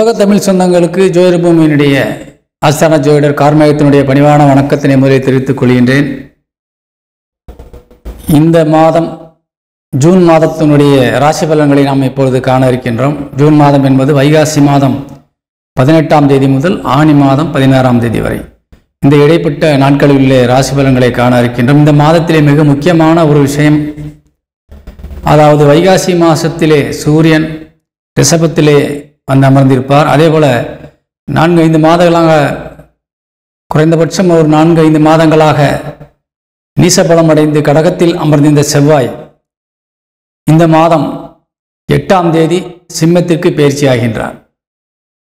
உலக தமிழ் சொந்தங்களுக்கு ஜோதிட பூமியினுடைய ஆஸ்தான ஜோதிடர் கார்மேகத்தினுடைய பணிவான வணக்கத்தினை முதலில் தெரிவித்துக் கொள்கின்றேன். இந்த மாதம் ஜூன் மாதத்தினுடைய ராசி பலன்களை நாம் இப்பொழுது காண இருக்கின்றோம். ஜூன் மாதம் என்பது வைகாசி மாதம் 18ஆம் தேதி முதல் ஆனி மாதம் 16ஆம் தேதி வரை இந்த இடைப்பட்ட நாட்களில் உள்ள ராசி பலன்களை காண இருக்கின்றோம். இந்த மாதத்திலே மிக முக்கியமான ஒரு விஷயம், அதாவது வைகாசி மாதத்திலே சூரியன் ரிஷபத்திலே வந்து அமர்ந்திருப்பார். அதே போல 4-5 மாதங்களாக, குறைந்தபட்சம் ஒரு 4-5 மாதங்களாக நீசபலம் அடைந்து கடகத்தில் அமர்ந்திருந்த செவ்வாய் இந்த மாதம் 8ஆம் தேதி சிம்மத்திற்கு பயிற்சியாகின்றார்.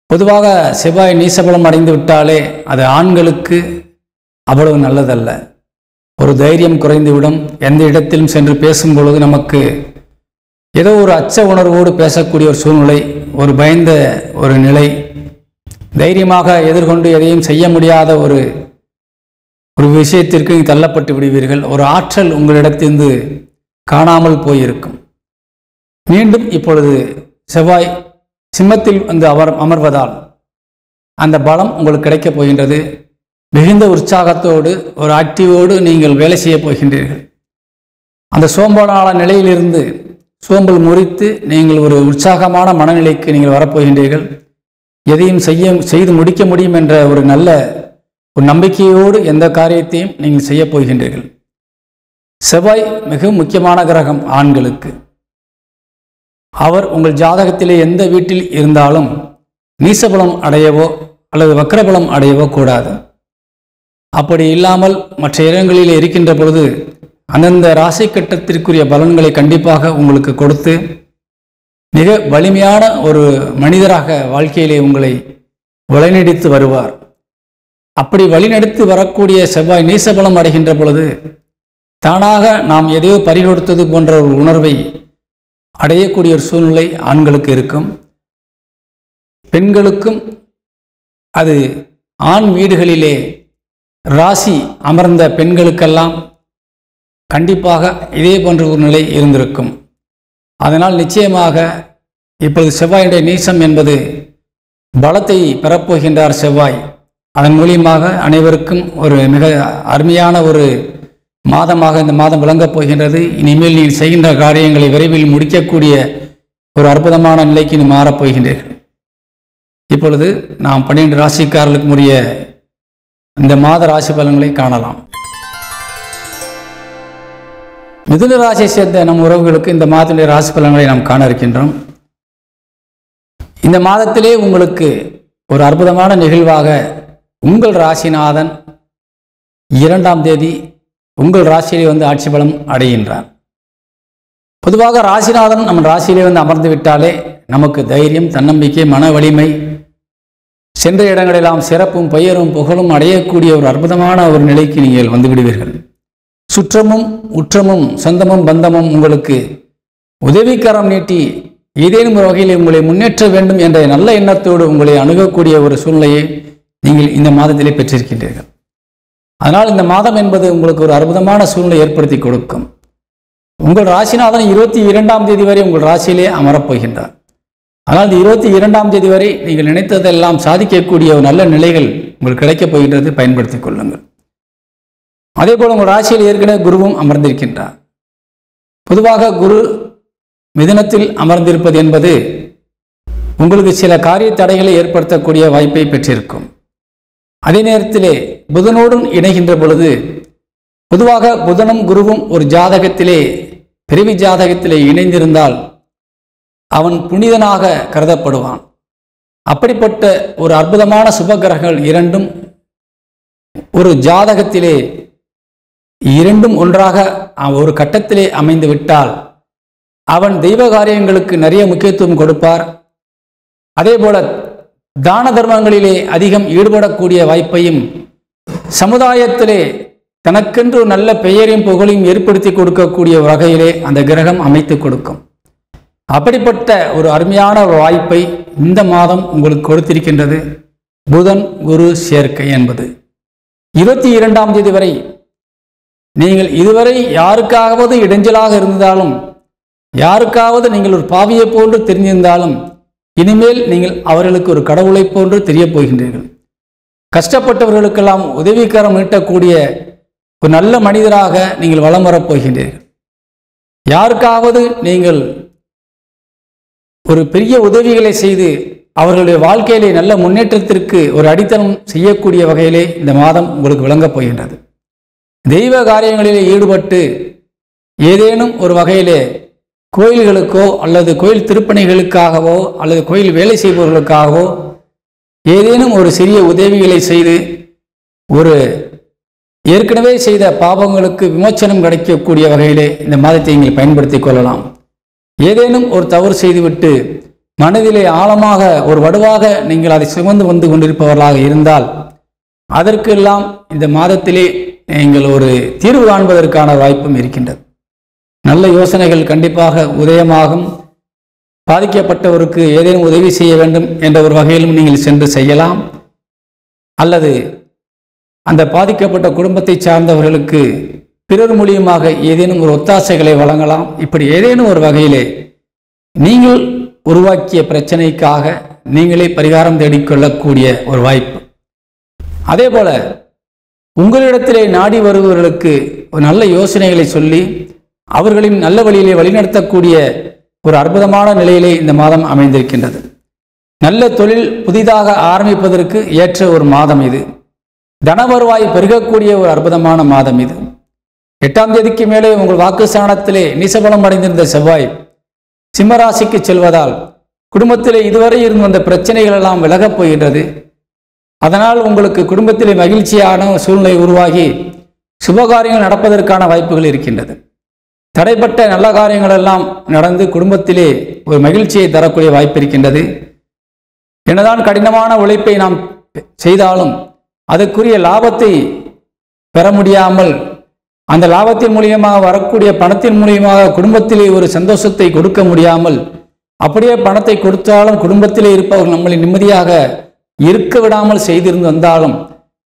பொதுவாக செவ்வாய் நீசபலம் அடைந்து விட்டாலே அது ஆண்களுக்கு அவ்வளவு நல்லதல்ல. ஒரு தைரியம் குறைந்துவிடும். எந்த இடத்திலும் சென்று பேசும் பொழுது நமக்கு ஏதோ ஒரு அச்ச உணர்வோடு பேசக்கூடிய ஒரு சூழ்நிலை, ஒரு பயந்த ஒரு நிலை, தைரியமாக எதிர்கொண்டு எதையும் செய்ய முடியாத ஒரு விஷயத்திற்கு தள்ளப்பட்டு விடுவீர்கள். ஒரு ஆற்றல் உங்களிடத்திலிருந்து காணாமல் போயிருக்கும். மீண்டும் இப்பொழுது செவ்வாய் சிம்மத்தில் வந்து அமர்வதால் அந்த பலம் உங்களுக்கு கிடைக்கப் போகின்றது. மிகுந்த உற்சாகத்தோடு ஒரு ஆக்டிவோடு நீங்கள் வேலை செய்ய போகின்றீர்கள். அந்த சோம்பலான நிலையிலிருந்து சோம்பல் முறித்து நீங்கள் ஒரு உற்சாகமான மனநிலைக்கு நீங்கள் வரப்போகின்றீர்கள். எதையும் செய்து முடிக்க முடியும் என்ற ஒரு நல்ல ஒரு நம்பிக்கையோடு எந்த காரியத்தையும் நீங்கள் செய்ய போகின்றீர்கள். செவ்வாய் மிக முக்கியமான கிரகம் ஆண்களுக்கு. அவர் உங்கள் ஜாதகத்திலே எந்த வீட்டில் இருந்தாலும் நீசபலம் அடையவோ அல்லது வக்ரபலம் அடையவோ கூடாது. அப்படி இல்லாமல் மற்ற இடங்களில் இருக்கின்ற பொழுது அந்தந்த ராசி கட்டத்திற்குரிய பலன்களை கண்டிப்பாக உங்களுக்கு கொடுத்து மிக வலிமையான ஒரு மனிதராக வாழ்க்கையிலே உங்களை வழிநடத்தி வருவார். அப்படி வழிநடத்தி வரக்கூடிய செவ்வாய் நீசபலம் அடைகின்ற பொழுது தானாக நாம் எதையோ பறிகொடுத்தது போன்ற ஒரு உணர்வை அடையக்கூடிய ஒரு சூழ்நிலை ஆண்களுக்கு இருக்கும். பெண்களுக்கும் அது ஆண் வீடுகளிலே ராசி அமர்ந்த பெண்களுக்கெல்லாம் கண்டிப்பாக இதே போன்ற ஒரு நிலை இருந்திருக்கும். அதனால் நிச்சயமாக இப்பொழுது செவ்வாயுடைய நீசம் என்பது பலத்தை பெறப்போகின்றார் செவ்வாய். அதன் மூலியமாக அனைவருக்கும் ஒரு மிக அருமையான ஒரு மாதமாக இந்த மாதம் விளங்கப் போகின்றது. இனிமேல் நீங்கள் செய்கின்ற காரியங்களை விரைவில் முடிக்கக்கூடிய ஒரு அற்புதமான நிலைக்கு நீ மாறப்போகின்றீர்கள். இப்பொழுது நாம் 12 ராசிக்காரர்களுக்கு உரிய இந்த மாத ராசி பலன்களை காணலாம். மிதுன ராசியை சேர்ந்த நம் உறவுகளுக்கு இந்த மாதத்தினுடைய ராசி பலன்களை நாம் காண இருக்கின்றோம். இந்த மாதத்திலே உங்களுக்கு ஒரு அற்புதமான நிகழ்வாக உங்கள் ராசிநாதன் 2ஆம் தேதி உங்கள் ராசியிலே வந்து ஆட்சி பலம் அடைகின்றார். பொதுவாக ராசிநாதன் நம்ம ராசியிலே வந்து அமர்ந்து விட்டாலே நமக்கு தைரியம், தன்னம்பிக்கை, மன வலிமை, சென்ற இடங்களெல்லாம் சிறப்பும் பெயரும் புகழும் அடையக்கூடிய ஒரு அற்புதமான ஒரு நிலைக்கு நீங்கள் வந்து விடுவீர்கள். சுற்றமும் உற்றமும் சொந்தமும் பந்தமும் உங்களுக்கு உதவிக்கரம் நீட்டி ஏதேனும் ஒரு வகையில் உங்களை முன்னேற்ற வேண்டும் என்ற நல்ல எண்ணத்தோடு உங்களை அணுகக்கூடிய ஒரு சூழ்நிலையை நீங்கள் இந்த மாதத்திலே பெற்றிருக்கின்றீர்கள். அதனால் இந்த மாதம் என்பது உங்களுக்கு ஒரு அற்புதமான சூழ்நிலை ஏற்படுத்தி கொடுக்கும். உங்கள் ராசிநாதன் 22ஆம் தேதி வரை உங்கள் ராசியிலே அமரப்போகின்றார். ஆனால் 22ஆம் தேதி வரை நீங்கள் நினைத்ததெல்லாம் சாதிக்கக்கூடிய ஒரு நல்ல நிலைகள் உங்களுக்கு கிடைக்கப் போகின்றது. பயன்படுத்திக் கொள்ளுங்கள். அதே போல் உங்கள் ராசியில் ஏற்கனவே குருவும் அமர்ந்திருக்கின்றார். பொதுவாக குரு மிதுனத்தில் அமர்ந்திருப்பது என்பது உங்களுக்கு சில காரிய தடைகளை ஏற்படுத்தக்கூடிய வாய்ப்பை பெற்றிருக்கும். அதே நேரத்திலே புதனோடும் இணைகின்ற பொழுது பொதுவாக புதனும் குருவும் ஒரு ஜாதகத்திலே பிறவி ஜாதகத்திலே இணைந்திருந்தால் அவன் புனிதனாக கருதப்படுவான். அப்படிப்பட்ட ஒரு அற்புதமான சுபகிரகங்கள் இரண்டும் ஒரு ஜாதகத்திலே இரண்டும் ஒன்றாக ஒரு கட்டத்திலே அமைந்து விட்டால் அவன் தெய்வ காரியங்களுக்கு நிறைய முக்கியத்துவம் கொடுப்பார். அதே போல தான தர்மங்களிலே அதிகம் ஈடுபடக்கூடிய வாய்ப்பையும் சமுதாயத்திலே தனக்கென்று நல்ல பெயரையும் புகழையும் ஏற்படுத்தி கொடுக்கக்கூடிய வகையிலே அந்த கிரகம் அமைத்து கொடுக்கும். அப்படிப்பட்ட ஒரு அருமையான ஒரு வாய்ப்பை இந்த மாதம் உங்களுக்கு கொடுத்திருக்கின்றது. புதன் குரு சேர்க்கை என்பது 22ஆம் தேதி வரை நீங்கள் இதுவரை யாருக்காவது இடைஞ்சலாக இருந்தாலும், யாருக்காவது நீங்கள் ஒரு பாவியை போன்று தெரிந்திருந்தாலும் இனிமேல் நீங்கள் அவர்களுக்கு ஒரு கடவுளை போன்று தெரியப் போகின்றீர்கள். கஷ்டப்பட்டவர்களுக்கெல்லாம் உதவிக்கரம் நீட்டக்கூடிய ஒரு நல்ல மனிதராக நீங்கள் வலம் வரப் போகின்றீர்கள். யாருக்காவது நீங்கள் ஒரு பெரிய உதவிகளை செய்து அவர்களுடைய வாழ்க்கையிலே நல்ல முன்னேற்றத்திற்கு ஒரு அடித்தளம் செய்யக்கூடிய வகையிலே இந்த மாதம் உங்களுக்கு விளங்கப் போகின்றது. தெய்வ காரியங்களிலே ஈடுபட்டு ஏதேனும் ஒரு வகையிலே கோயில்களுக்கோ அல்லது கோயில் திருப்பணிகளுக்காகவோ அல்லது கோயில் வேலை செய்பவர்களுக்காகவோ ஏதேனும் ஒரு சிறிய உதவிகளை செய்து ஒரு ஏற்கனவே செய்த பாவங்களுக்கு விமோச்சனம் கிடைக்கக்கூடிய வகையிலே இந்த மாதத்தை நீங்கள் பயன்படுத்தி கொள்ளலாம். ஏதேனும் ஒரு தவறு செய்துவிட்டு மனதிலே ஆழமாக ஒரு வடுவாக நீங்கள் அதை சுமந்து வந்து கொண்டிருப்பவர்களாக இருந்தால் அதற்கெல்லாம் இந்த மாதத்திலே நீங்கள் ஒரு தீர்வு காண்பதற்கான வாய்ப்பும் இருக்கின்றது. நல்ல யோசனைகள் கண்டிப்பாக உதயமாகும். பாதிக்கப்பட்டவருக்கு ஏதேனும் உதவி செய்ய வேண்டும் என்ற ஒரு வகையிலும் நீங்கள் சென்று செய்யலாம். அல்லது அந்த பாதிக்கப்பட்ட குடும்பத்தை சார்ந்தவர்களுக்கு பிறர் மூலியமாக ஏதேனும் ஒரு ஒத்தாசைகளை வழங்கலாம். இப்படி ஏதேனும் ஒரு வகையிலே நீங்கள் உருவாக்கிய பிரச்சனைக்காக நீங்களே பரிகாரம் தேடிக்கொள்ளக்கூடிய ஒரு வாய்ப்பு. அதே போல உங்களிடத்திலே நாடி வருபவர்களுக்கு ஒரு நல்ல யோசனைகளை சொல்லி அவர்களின் நல்ல வழியிலே வழிநடத்தக்கூடிய ஒரு அற்புதமான நிலையிலே இந்த மாதம் அமைந்திருக்கின்றது. நல்ல தொழில் புதிதாக ஆரம்பிப்பதற்கு ஏற்ற ஒரு மாதம் இது. தன வருவாய் பெருகக்கூடிய ஒரு அற்புதமான மாதம் இது. 8ஆம் தேதிக்கு மேலே உங்கள் வாக்குஸ்தானத்திலே நீசபலம் அடைந்திருந்த செவ்வாய் சிம்மராசிக்கு செல்வதால் குடும்பத்திலே இதுவரை இருந்து வந்த பிரச்சனைகள் எல்லாம் விலகப் போகின்றது. அதனால் உங்களுக்கு குடும்பத்திலே மகிழ்ச்சியான சூழ்நிலை உருவாகி சுபகாரியங்கள் நடப்பதற்கான வாய்ப்புகள் இருக்கின்றது. தடைப்பட்ட நல்ல காரியங்கள் எல்லாம் நடந்து குடும்பத்திலே ஒரு மகிழ்ச்சியை தரக்கூடிய வாய்ப்பு இருக்கின்றது. என்னதான் கடினமான உழைப்பை நாம் செய்தாலும் அதற்குரிய லாபத்தை பெற முடியாமல் அந்த லாபத்தின் மூலியமாக வரக்கூடிய பணத்தின் மூலியமாக குடும்பத்திலே ஒரு சந்தோஷத்தை கொடுக்க முடியாமல் அப்படியே பணத்தை கொடுத்தாலும் குடும்பத்திலே இருப்பவர்கள் நம்மளை நிம்மதியாக இருக்க விடாமல் செய்திருந்து வந்தாலும்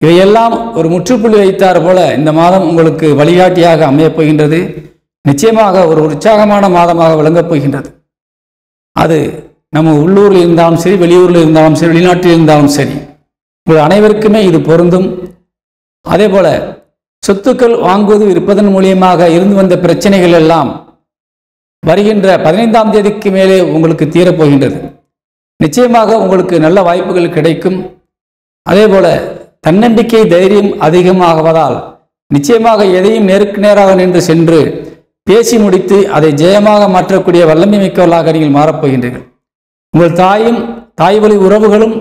இவையெல்லாம் ஒரு முற்றுப்புள்ளி வைத்தார் போல இந்த மாதம் உங்களுக்கு வழிகாட்டியாக அமையப் போகின்றது. நிச்சயமாக ஒரு உற்சாகமான மாதமாக விளங்கப் போகின்றது. அது நம்ம உள்ளூரில் இருந்தாலும் சரி, வெளியூரில் இருந்தாலும் சரி, வெளிநாட்டில் இருந்தாலும் சரி, உங்கள் அனைவருக்குமே இது பொருந்தும். அதே போல சொத்துக்கள் வாங்குவது விற்பதன் மூலியமாக இருந்து வந்த பிரச்சனைகள் எல்லாம் வருகின்ற 15ஆம் தேதிக்கு மேலே உங்களுக்கு தீரப்போகின்றது. நிச்சயமாக உங்களுக்கு நல்ல வாய்ப்புகள் கிடைக்கும். அதே போல தன்னம்பிக்கை தைரியம் அதிகமாகுவதால் நிச்சயமாக எதையும் நேருக்கு நேராக நின்று சென்று பேசி முடித்து அதை ஜெயமாக மாற்றக்கூடிய வல்லமை மிக்கவர்களாக நீங்கள் மாறப்போகின்றீர்கள். உங்கள் தாயும் தாய் வழி உறவுகளும்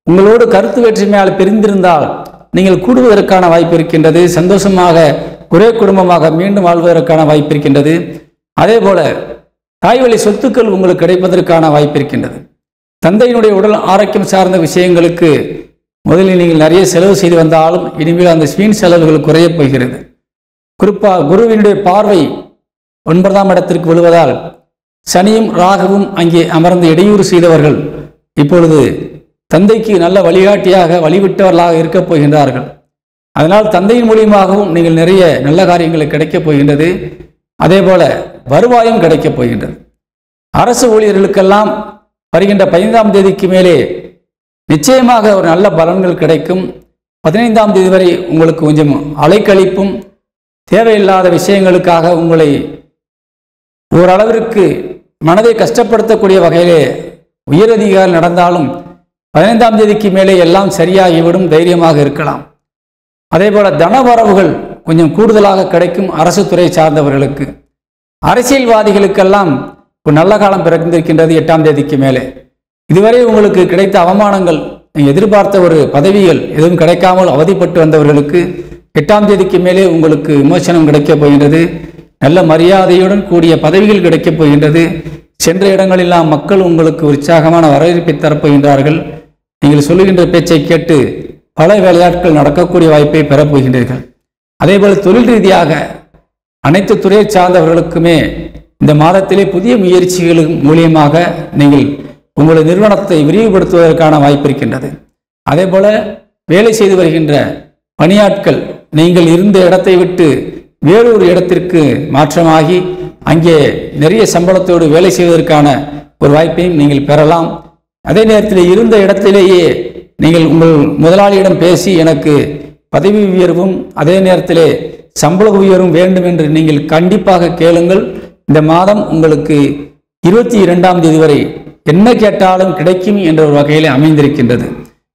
உங்களோடு கருத்து வேற்றுமையால் பிரிந்திருந்தால் நீங்கள் கூடுவதற்கான வாய்ப்பு இருக்கின்றது. சந்தோஷமாக ஒரே குடும்பமாக மீண்டும் வாழ்வதற்கான வாய்ப்பு இருக்கின்றது. அதே போல தாய் வழி சொத்துக்கள் உங்களுக்கு கிடைப்பதற்கான வாய்ப்பு இருக்கின்றது. தந்தையினுடைய உடல் ஆரோக்கியம் சார்ந்த விஷயங்களுக்கு முதலில் நீங்கள் நிறைய செலவு செய்து வந்தாலும் இனிமேல் அந்த வீண் செலவுகள் குறையப் போகிறது. குறிப்பாக குருவினுடைய பார்வை 9ஆம் இடத்திற்கு விழுவதால் சனியும் ராகுவும் அங்கே அமர்ந்து இடையூறு செய்தவர்கள் இப்பொழுது தந்தைக்கு நல்ல வழிகாட்டியாக வழிவிட்டவர்களாக இருக்கப் போகின்றார்கள். அதனால் தந்தையின் மூலியமாகவும் நீங்கள் நிறைய நல்ல காரியங்கள் கிடைக்கப் போகின்றது. அதே போல வருவாயும் கிடைக்கப் போகின்றது. அரசு ஊழியர்களுக்கெல்லாம் வருகின்ற 15ஆம் தேதிக்கு மேலே நிச்சயமாக ஒரு நல்ல பலன்கள் கிடைக்கும். 15ஆம் தேதி வரை உங்களுக்கு கொஞ்சம் அலைக்கழிப்பும் தேவையில்லாத விஷயங்களுக்காக உங்களை ஓரளவிற்கு மனதை கஷ்டப்படுத்தக்கூடிய வகையிலே உயரதிகாரிகள் நடந்தாலும் 15ஆம் தேதிக்கு மேலே எல்லாம் சரியாகிவிடும். தைரியமாக இருக்கலாம். அதே போல தன வரவுகள் கொஞ்சம் கூடுதலாக கிடைக்கும். அரசு துறை சார்ந்தவர்களுக்கு, அரசியல்வாதிகளுக்கெல்லாம் ஒரு நல்ல காலம் பிறந்திருக்கின்றது 8ஆம் தேதிக்கு மேலே. இதுவரை உங்களுக்கு கிடைத்த அவமானங்கள், நீங்கள் எதிர்பார்த்த ஒரு பதவிகள் எதுவும் கிடைக்காமல் அவதிப்பட்டு வந்தவர்களுக்கு 8ஆம் தேதிக்கு மேலே உங்களுக்கு விமோசனம் கிடைக்கப் போகின்றது. நல்ல மரியாதையுடன் கூடிய பதவிகள் கிடைக்கப் போகின்றது. சென்ற இடங்களெல்லாம் மக்கள் உங்களுக்கு உற்சாகமான வரவேற்பை தரப்போகின்றார்கள். நீங்கள் சொல்லுகின்ற பேச்சை கேட்டு பல வேலையாட்கள் நடக்கக்கூடிய வாய்ப்பை பெறப்போகின்றீர்கள். அதேபோல் தொழில் ரீதியாக அனைத்து துறையை சார்ந்தவர்களுக்குமே இந்த மாதத்திலே புதிய முயற்சிகள் மூலியமாக நீங்கள் உங்களுடைய நிறுவனத்தை விரிவுபடுத்துவதற்கான வாய்ப்பு இருக்கின்றது. அதே போல வேலை செய்து வருகின்ற பணியாட்கள் நீங்கள் இருந்த இடத்தை விட்டு வேறொரு இடத்திற்கு மாற்றமாகி அங்கே நிறைய சம்பளத்தோடு வேலை செய்வதற்கான ஒரு வாய்ப்பையும் நீங்கள் பெறலாம். அதே நேரத்தில் இருந்த இடத்திலேயே நீங்கள் உங்கள் முதலாளியிடம் பேசி எனக்கு பதவி உயர்வும் அதே நேரத்திலே சம்பள உயர்வும் வேண்டும் என்று நீங்கள் கண்டிப்பாக கேளுங்கள். இந்த மாதம் உங்களுக்கு 22ஆம் தேதி வரை என்ன கேட்டாலும் கிடைக்கும் என்ற ஒரு வகையில் அமைந்திருக்கின்றது.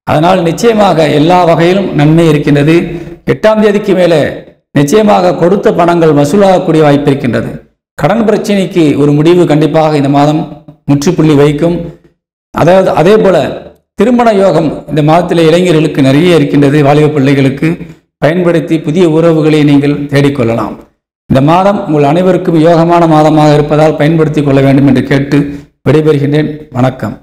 அதனால் நிச்சயமாக எல்லா வகையிலும் நன்மை இருக்கின்றது. 8ஆம் தேதிக்கு மேலே நிச்சயமாக கொடுத்த பணங்கள் வசூலாகக்கூடிய வாய்ப்பு இருக்கின்றது. கடன் பிரச்சனைக்கு ஒரு முடிவு கண்டிப்பாக இந்த மாதம் முற்றுப்புள்ளி வைக்கும். அதாவது அதே போல திருமண யோகம் இந்த மாதத்தில் இளைஞர்களுக்கு நிறைய இருக்கின்றது. வாலிப பிள்ளைகளுக்கு பயன்படுத்தி புதிய உறவுகளை நீங்கள் தேடிக்கொள்ளலாம். இந்த மாதம் உங்கள் அனைவருக்கும் யோகமான மாதமாக இருப்பதால் பயன்படுத்தி கொள்ள வேண்டும் என்று கேட்டு விடைபெறுகின்றேன். வணக்கம்.